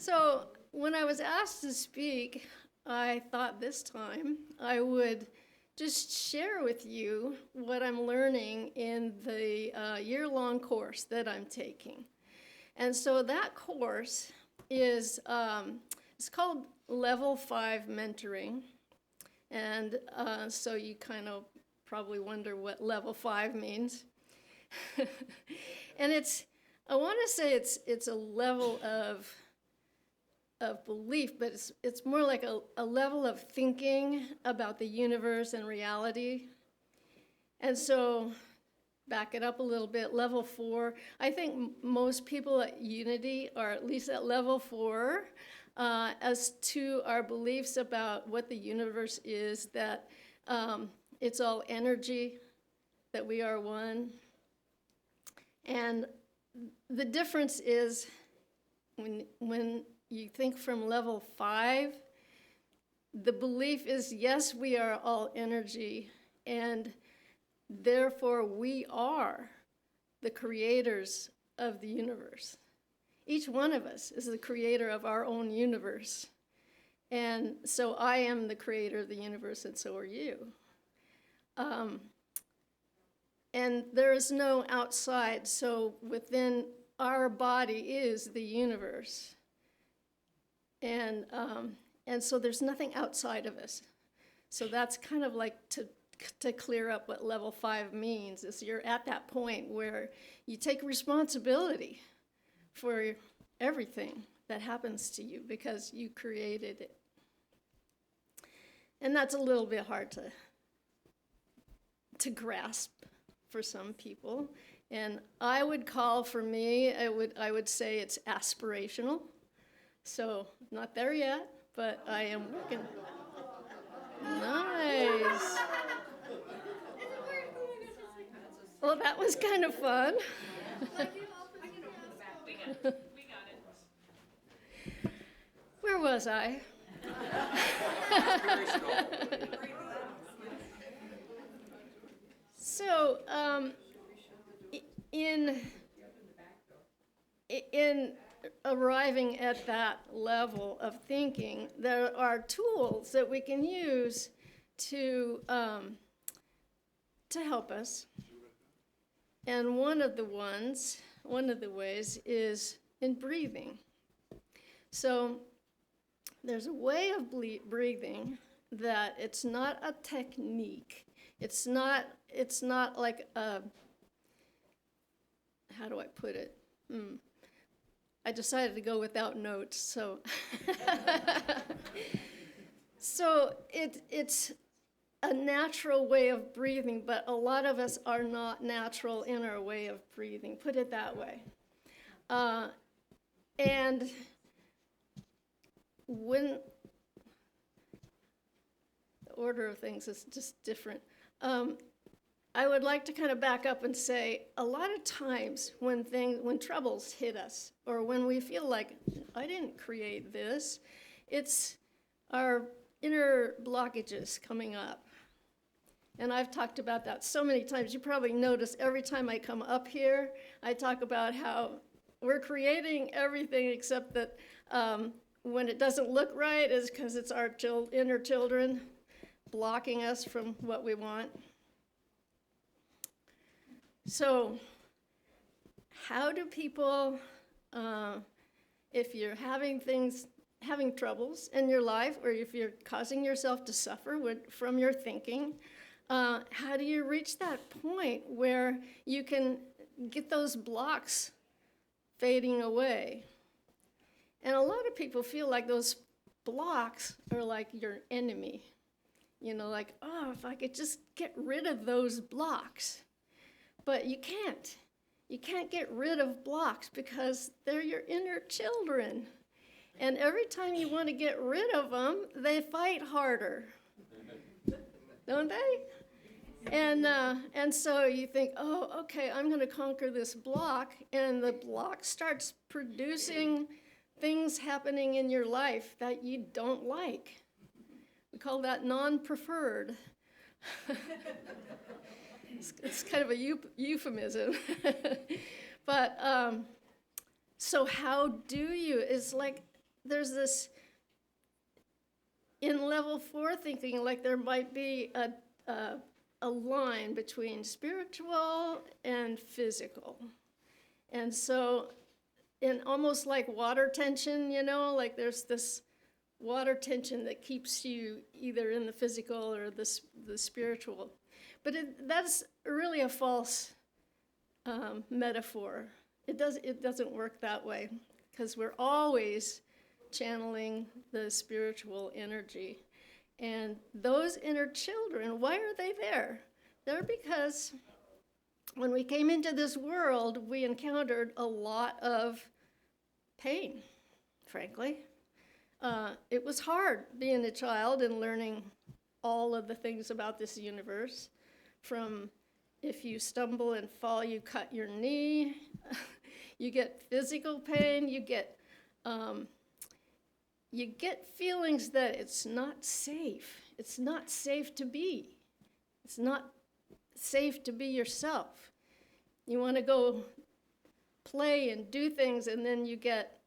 So when I was asked to speak, I thought this time I would just share with you what I'm learning in the year-long course that I'm taking. And so that course is it's called Level 5 Mentoring. And so you kind of probably wonder what Level 5 means. And I want to say it's a level of belief, but it's more like a level of thinking about the universe and reality. And so, back it up a little bit, level 4, I think most people at Unity are at least at level 4 as to our beliefs about what the universe is, that it's all energy, that we are one. And the difference is when you think from level 5, the belief is, yes, we are all energy, and therefore we are the creators of the universe. Each one of us is the creator of our own universe. And so I am the creator of the universe, and so are you. And there is no outside, so within our body is the universe. And so there's nothing outside of us. So that's kind of like to clear up what level 5 means, is you're at that point where you take responsibility for everything that happens to you because you created it. And that's a little bit hard to grasp for some people. And I would call, for me, I would say it's aspirational. So, not there yet, but I am working. Nice. Well, that was kind of fun. Where was I? So, in arriving at that level of thinking, there are tools that we can use to help us. And one of the ways is in breathing. So there's a way of breathing that it's not a technique. It's not like a, how do I put it? I decided to go without notes, so. So it's a natural way of breathing, but a lot of us are not natural in our way of breathing, put it that way. And when the order of things is just different, I would like to kind of back up and say, a lot of times when troubles hit us, or when we feel like, I didn't create this, it's our inner blockages coming up. And I've talked about that so many times. You probably notice every time I come up here, I talk about how we're creating everything except that when it doesn't look right is because it's our inner children blocking us from what we want. So how do people, if you're having troubles in your life, or if you're causing yourself to suffer from your thinking, how do you reach that point where you can get those blocks fading away? And a lot of people feel like those blocks are like your enemy. You know, like, oh, if I could just get rid of those blocks. But you can't. You can't get rid of blocks because they're your inner children. And every time you want to get rid of them, they fight harder. Don't they? And so you think, oh, okay, I'm going to conquer this block. And the block starts producing things happening in your life that you don't like. We call that non-preferred. It's kind of a euphemism. But so how do you, it's like there's this, in level 4 thinking, like there might be a line between spiritual and physical. And so, in almost like water tension, like there's this water tension that keeps you either in the physical or the spiritual. But that's really a false metaphor. It doesn't work that way, because we're always channeling the spiritual energy. And those inner children, why are they there? They're because when we came into this world, we encountered a lot of pain, frankly. It was hard being a child and learning all of the things about this universe, from if you stumble and fall, you cut your knee, you get physical pain, you get feelings that it's not safe. It's not safe to be. It's not safe to be yourself. You want to go play and do things, and then you get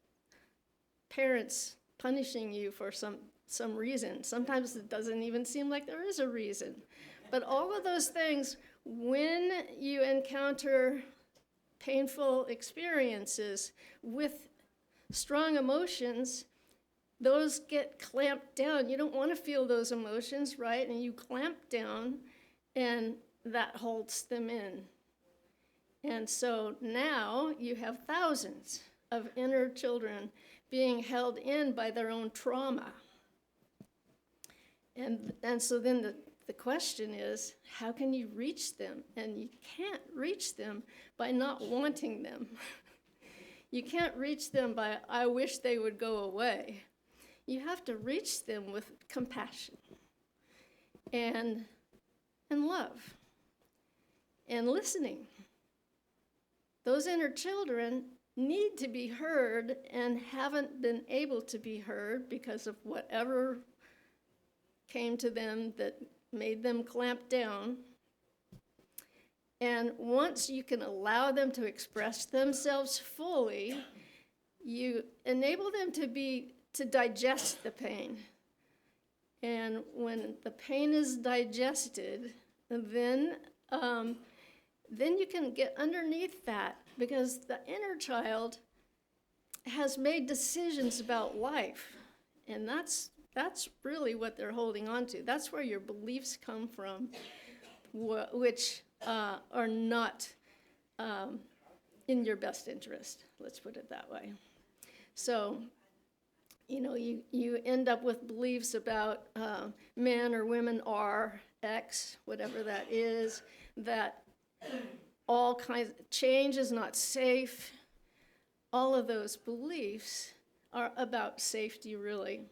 parents punishing you for some reason. Sometimes it doesn't even seem like there is a reason. But all of those things, when you encounter painful experiences with strong emotions, those get clamped down. You don't want to feel those emotions, right? And you clamp down, and that holds them in. And so now you have thousands of inner children being held in by their own trauma. And so then the question is, how can you reach them? And you can't reach them by not wanting them. You can't reach them by, I wish they would go away. You have to reach them with compassion and love and listening. Those inner children need to be heard and haven't been able to be heard because of whatever came to them that made them clamp down. And once you can allow them to express themselves fully, you enable them to digest the pain. And when the pain is digested, then you can get underneath that, because the inner child has made decisions about life, and that's really what they're holding on to. That's where your beliefs come from, which are not in your best interest. Let's put it that way. So, you end up with beliefs about men or women are X, whatever that is, that all kinds of change is not safe. All of those beliefs are about safety, really.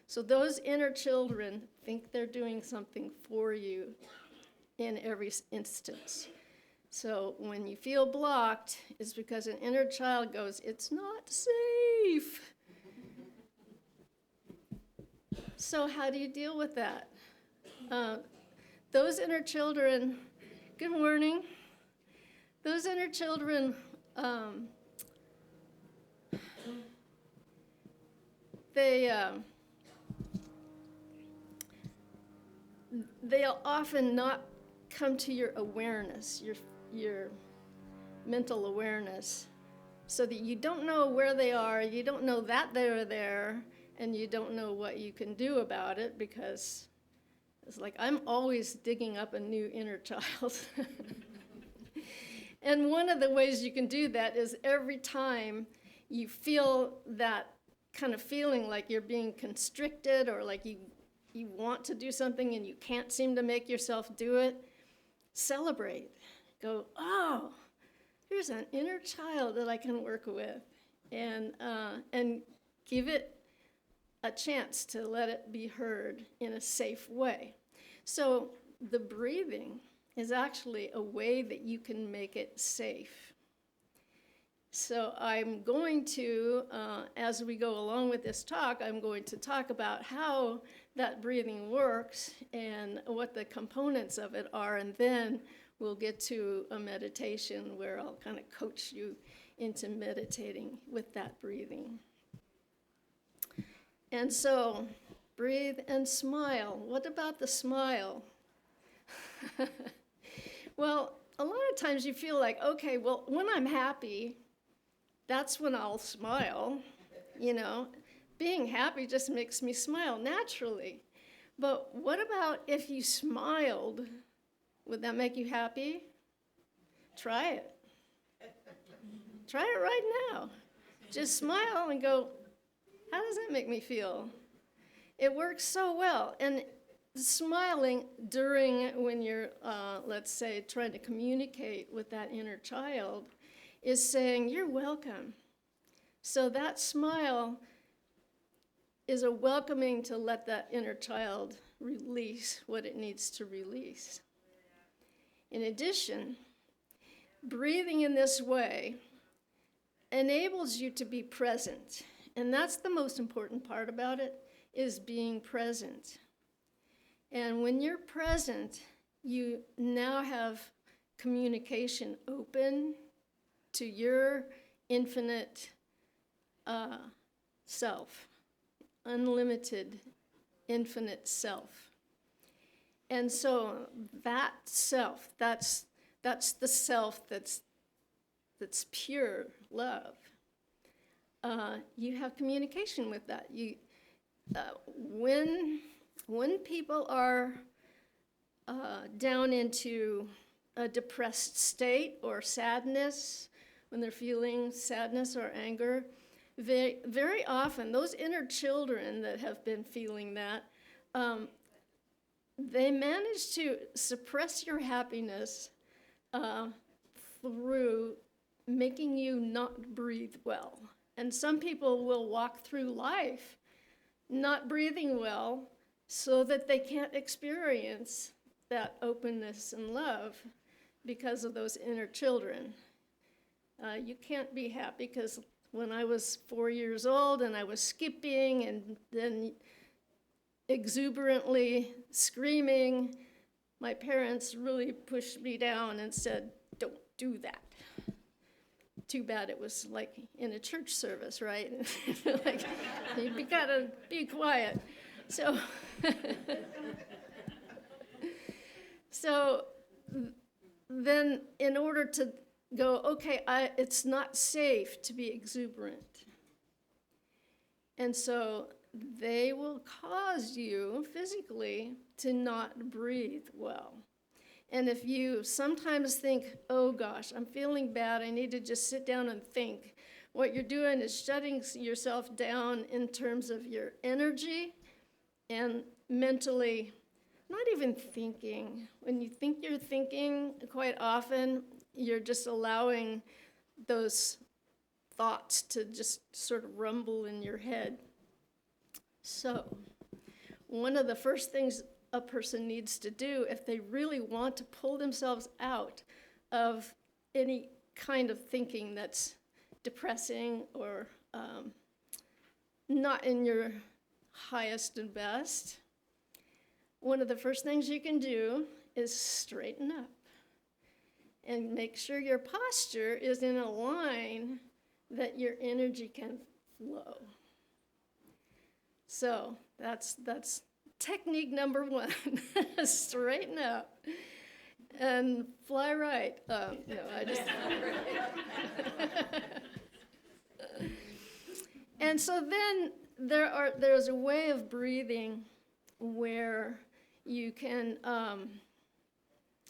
So those inner children think they're doing something for you in every instance. So when you feel blocked, it's because an inner child goes, it's not safe. So how do you deal with that? Those inner children, good morning. Those inner children, they'll often not come to your awareness, your mental awareness, so that you don't know where they are, you don't know that they're there, and you don't know what you can do about it, because it's like I'm always digging up a new inner child. And one of the ways you can do that is every time you feel that kind of feeling like you're being constricted, or like you want to do something and you can't seem to make yourself do it, celebrate. Go, oh, here's an inner child that I can work with, and give it a chance to let it be heard in a safe way. So the breathing is actually a way that you can make it safe. So I'm going to, as we go along with this talk, I'm going to talk about how that breathing works and what the components of it are, and then we'll get to a meditation where I'll kind of coach you into meditating with that breathing. And so, breathe and smile. What about the smile? Well, a lot of times you feel like, okay, well, when I'm happy, that's when I'll smile, you know. Being happy just makes me smile naturally. But what about if you smiled? Would that make you happy? Try it. Try it right now. Just smile and go, how does that make me feel? It works so well. And smiling during when you're, let's say, trying to communicate with that inner child is saying, you're welcome. So that smile is a welcoming to let that inner child release what it needs to release. In addition, breathing in this way enables you to be present. And that's the most important part about it, is being present. And when you're present, you now have communication open to your infinite self, unlimited, infinite self. And so that self, that's the self that's pure love. You have communication with that. When people are down into a depressed state or sadness, when they're feeling sadness or anger, very often those inner children that have been feeling that, they manage to suppress your happiness through making you not breathe well. And some people will walk through life not breathing well so that they can't experience that openness and love because of those inner children. You can't be happy, because when I was 4 years old and I was skipping and then exuberantly screaming, my parents really pushed me down and said, don't do that. Too bad it was like in a church service, right? Like, you gotta be quiet. So, so then in order to go, okay, it's not safe to be exuberant. And so they will cause you physically to not breathe well. And if you sometimes think, oh gosh, I'm feeling bad, I need to just sit down and think, what you're doing is shutting yourself down in terms of your energy and mentally, not even thinking. When you think you're thinking, quite often, you're just allowing those thoughts to just sort of rumble in your head. So, one of the first things a person needs to do if they really want to pull themselves out of any kind of thinking that's depressing or not in your highest and best, one of the first things you can do is straighten up and make sure your posture is in a line that your energy can flow. So that's technique number one. Straighten up and fly right. No, I just. And so then there's a way of breathing where you can.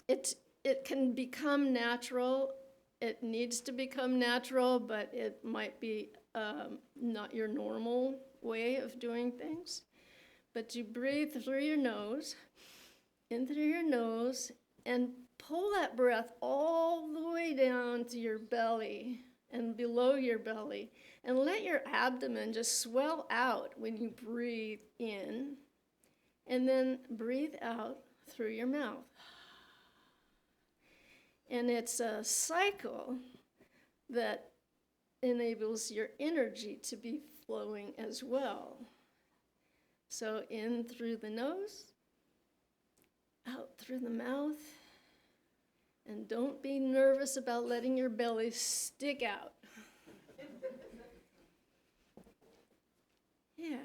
It can become natural. It needs to become natural, but it might be not your normal way of doing things. But you breathe through your nose, in through your nose, and pull that breath all the way down to your belly and below your belly. And let your abdomen just swell out when you breathe in. And then breathe out through your mouth. And it's a cycle that enables your energy to be flowing as well. So in through the nose, out through the mouth, and don't be nervous about letting your belly stick out. Yeah.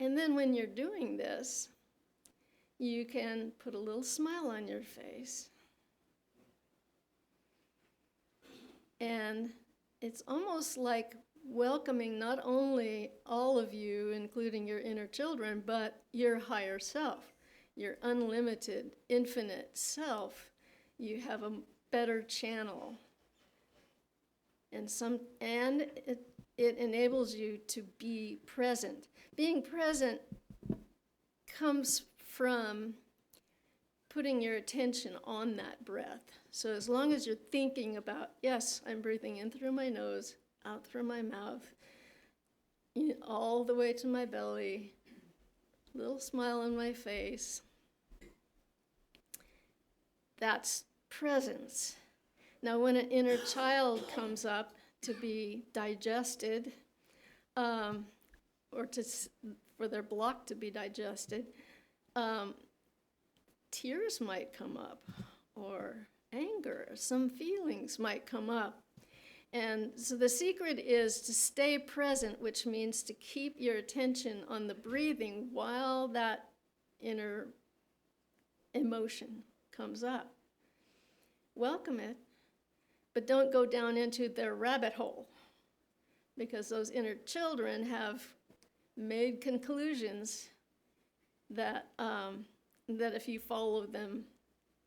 And then when you're doing this, you can put a little smile on your face. And it's almost like welcoming not only all of you, including your inner children, but your higher self, your unlimited, infinite self. You have a better channel. And it enables you to be present. Being present comes from putting your attention on that breath. So as long as you're thinking about, yes, I'm breathing in through my nose, out through my mouth, all the way to my belly, little smile on my face, that's presence. Now when an inner child comes up to be digested, or for their block to be digested, tears might come up, or anger, some feelings might come up. And so the secret is to stay present, which means to keep your attention on the breathing while that inner emotion comes up. Welcome it, but don't go down into their rabbit hole, because those inner children have made conclusions that if you follow them,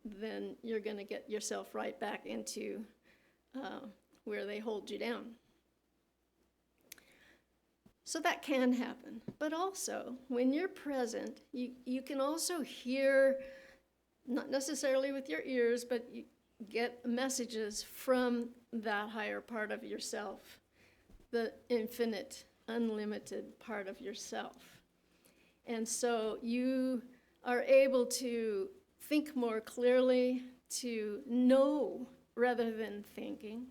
then you're going to get yourself right back into where they hold you down. So that can happen. But also, when you're present, you can also hear, not necessarily with your ears, but you get messages from that higher part of yourself, the infinite, unlimited part of yourself. And so you are able to think more clearly, to know rather than thinking,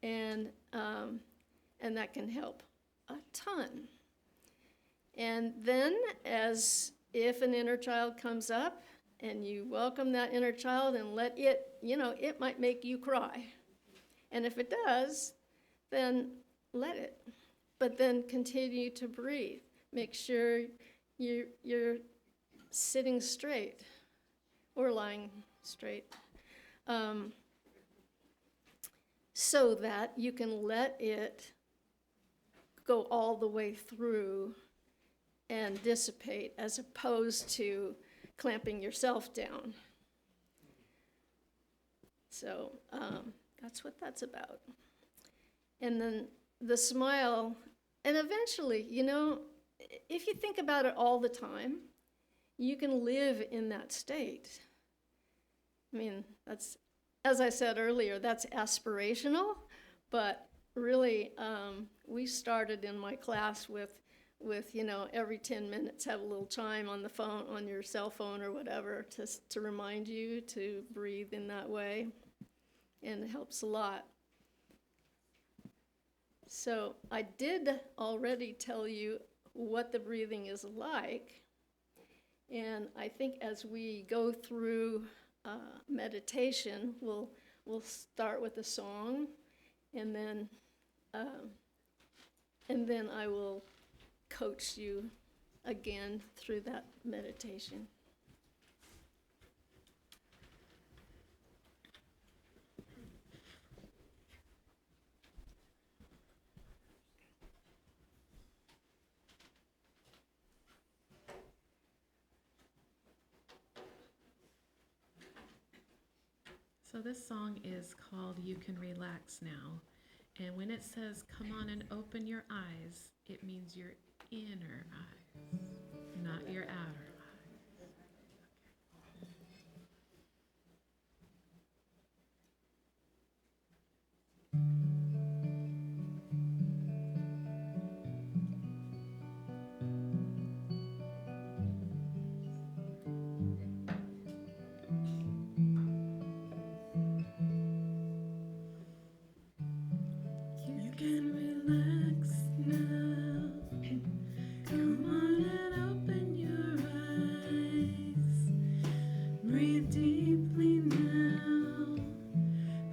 and that can help a ton. And then, as if an inner child comes up, and you welcome that inner child and let it, it might make you cry. And if it does, then let it. But then continue to breathe. Make sure you're sitting straight or lying straight, so that you can let it go all the way through and dissipate, as opposed to clamping yourself down. So that's what that's about. And then the smile, and eventually, if you think about it all the time, you can live in that state. I mean, that's, as I said earlier, that's aspirational, but really, we started in my class with every 10 minutes have a little chime on the phone, on your cell phone or whatever, to remind you to breathe in that way, and it helps a lot. So I did already tell you what the breathing is like, and I think as we go through meditation, we'll start with a song, and then I will coach you again through that meditation. So this song is called You Can Relax Now. And when it says, come on and open your eyes, it means your inner eyes, not your outer eyes. You can relax now. Come on and open your eyes. Breathe deeply now.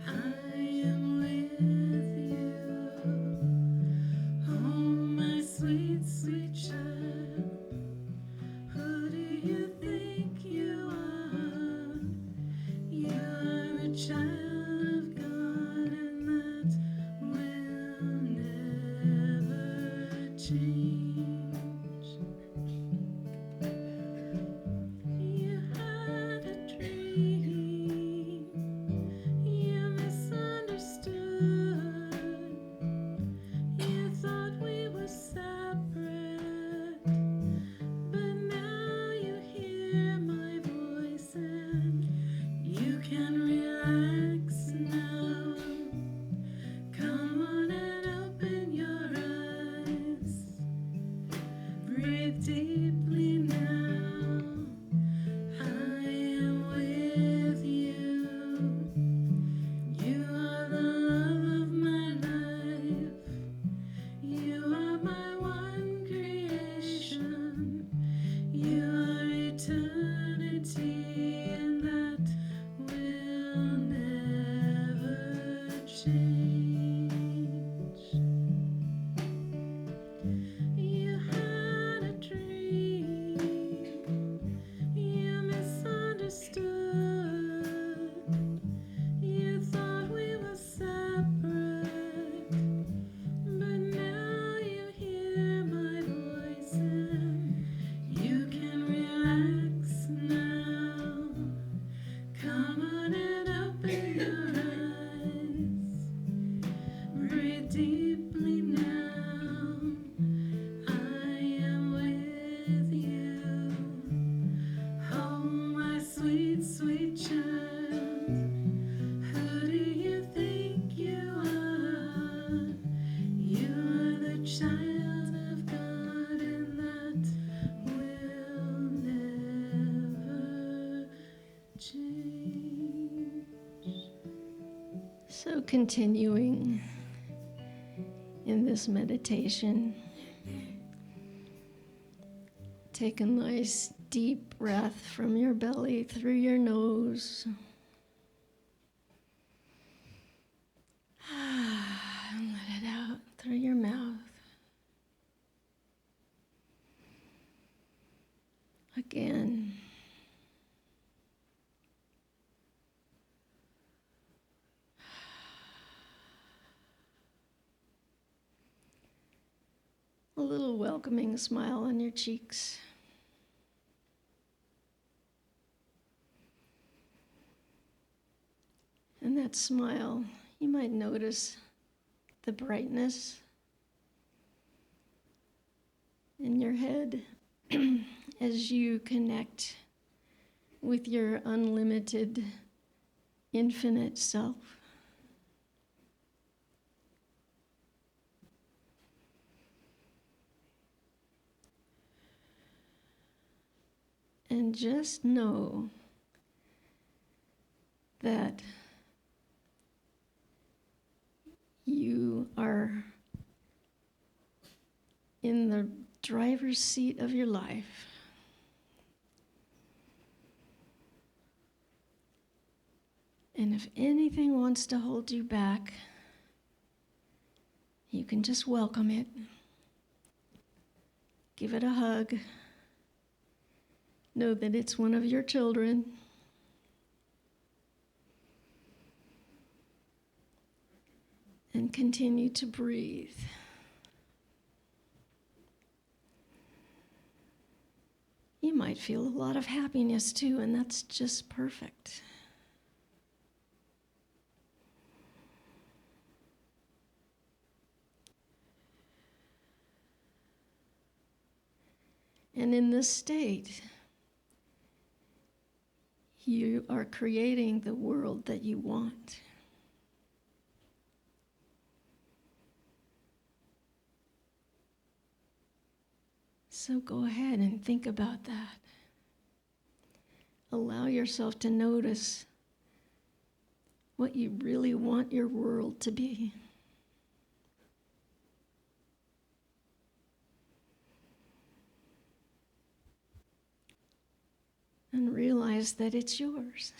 I am with you. Oh, my sweet, sweet child. change. You had a dream, you misunderstood. You thought we were separate, but now you hear my voice and you can relax now. Come on and open your eyes. Breathe deeply now. I am with you. You are the love of my life. You are my one creation. You are eternity, and that will never change. You had a dream, you misunderstood. You thought we were separate, but now you hear my voice and you can relax now. Come on and open your eyes. Breathe deeply now. I am with you. Oh, my sweet, sweet child. Who do you think you are? You are the child of God, and that will never change. So continuing in this meditation, take a nice deep breath from your belly through your nose. And let it out through your mouth. Again. A little welcoming smile on your cheeks. And that smile, you might notice the brightness in your head as you connect with your unlimited, infinite self. And just know that you are in the driver's seat of your life. And if anything wants to hold you back, you can just welcome it. Give it a hug. Know that it's one of your children. And continue to breathe. You might feel a lot of happiness too, and that's just perfect. And in this state, you are creating the world that you want. So go ahead and think about that. Allow yourself to notice what you really want your world to be. And realize that it's yours.